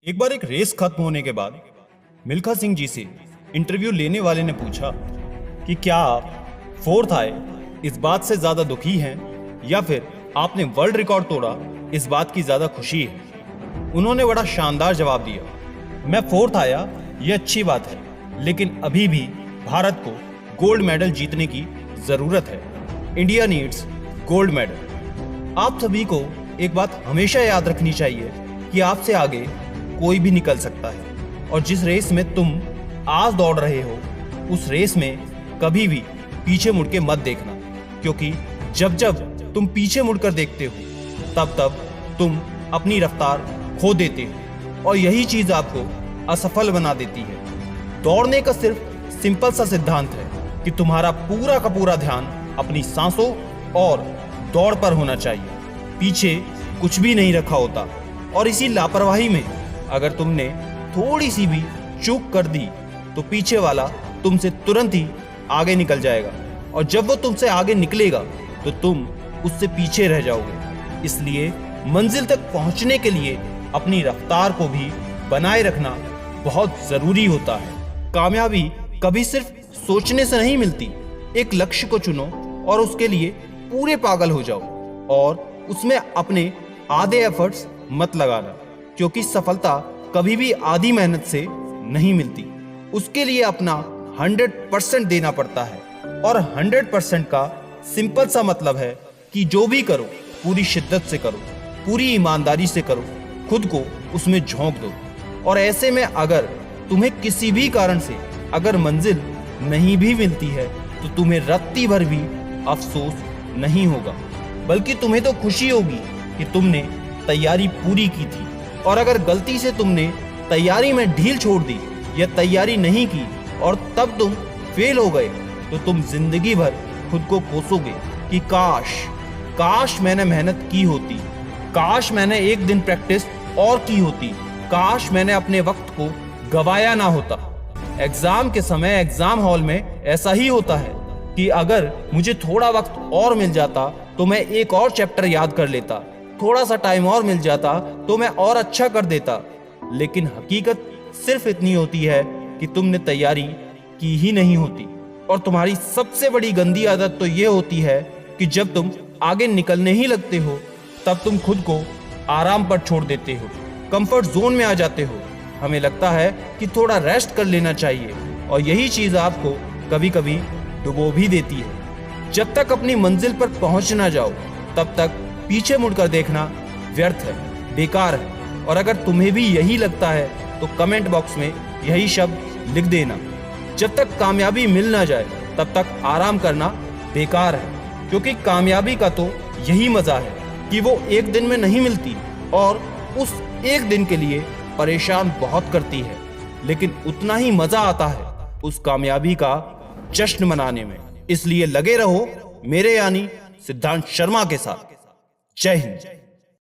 एक बार एक रेस खत्म होने के बाद मिल्खा सिंह जी से इंटरव्यू लेने वाले ने पूछा कि क्या आप फोर्थ आए इस बात से ज्यादा दुखी हैं या फिर आपने वर्ल्ड रिकॉर्ड तोड़ा इस बात की ज्यादा खुशी है। उन्होंने बड़ा शानदार जवाब दिया, मैं फोर्थ आया ये अच्छी बात है, लेकिन अभी भी भारत को गोल्ड मेडल जीतने की जरूरत है। India needs gold medal. आप सभी को एक बात हमेशा याद रखनी चाहिए कि आपसे आगे कोई भी निकल सकता है और जिस रेस में तुम आज दौड़ रहे हो उस रेस में कभी भी पीछे मुड़ के मत देखना, क्योंकि जब जब तुम पीछे मुड़कर देखते हो तब तब तुम अपनी रफ्तार खो देते हो और यही चीज आपको असफल बना देती है। दौड़ने का सिर्फ सिंपल सा सिद्धांत है कि तुम्हारा पूरा का पूरा ध्यान अपनी सांसों और दौड़ पर होना चाहिए, पीछे कुछ भी नहीं रखा होता। और इसी लापरवाही में अगर तुमने थोड़ी सी भी चूक कर दी तो पीछे वाला तुमसे तुरंत ही आगे निकल जाएगा और जब वो तुमसे आगे निकलेगा तो तुम उससे पीछे रह जाओगे। इसलिए मंजिल तक पहुंचने के लिए अपनी रफ्तार को भी बनाए रखना बहुत जरूरी होता है। कामयाबी कभी सिर्फ सोचने से नहीं मिलती। एक लक्ष्य को चुनो और उसके लिए पूरे पागल हो जाओ और उसमें अपने आधे एफर्ट्स मत लगाना, क्योंकि सफलता कभी भी आधी मेहनत से नहीं मिलती। उसके लिए अपना 100% देना पड़ता है और 100% का सिंपल सा मतलब है कि जो भी करो पूरी शिद्दत से करो, पूरी ईमानदारी से करो, खुद को उसमें झोंक दो। और ऐसे में अगर तुम्हें किसी भी कारण से अगर मंजिल नहीं भी मिलती है तो तुम्हें रत्ती भर भी अफसोस नहीं होगा, बल्कि तुम्हें तो खुशी होगी कि तुमने तैयारी पूरी की थी। और अगर गलती से तुमने तैयारी में ढील छोड़ दी या तैयारी नहीं की और तब तुम फेल हो गए तो तुम जिंदगी भर खुद को कोसोगे कि काश मैंने मेहनत की होती, काश मैंने एक दिन प्रैक्टिस और की होती, काश मैंने अपने वक्त को गवाया ना होता। एग्जाम के समय एग्जाम हॉल में ऐसा ही होता है कि अगर मुझे थोड़ा वक्त और मिल जाता तो मैं एक और चैप्टर याद कर लेता, थोड़ा सा टाइम और मिल जाता तो मैं और अच्छा कर देता। लेकिन हकीकत सिर्फ इतनी होती है कि तुमने तैयारी की ही नहीं होती। और तुम्हारी सबसे बड़ी गंदी आदत तो ये होती है कि जब तुम आगे निकलने ही लगते हो तब तुम खुद को आराम पर छोड़ देते हो, कंफर्ट जोन में आ जाते हो। हमें लगता है कि थोड़ा रेस्ट कर लेना चाहिए और यही चीज आपको कभी कभी डुबो भी देती है। जब तक अपनी मंजिल पर पहुंच ना जाओ तब तक पीछे मुड़कर देखना व्यर्थ है, बेकार है। और अगर तुम्हें भी यही लगता है तो कमेंट बॉक्स में यही शब्द लिख देना। जब तक कामयाबी मिल ना जाए तब तक आराम करना बेकार है, क्योंकि कामयाबी का तो यही मजा है कि वो एक दिन में नहीं मिलती और उस एक दिन के लिए परेशान बहुत करती है, लेकिन उतना ही मजा आता है उस कामयाबी का जश्न मनाने में। इसलिए लगे रहो मेरे यानी सिद्धांत शर्मा के साथ। जय हिंद।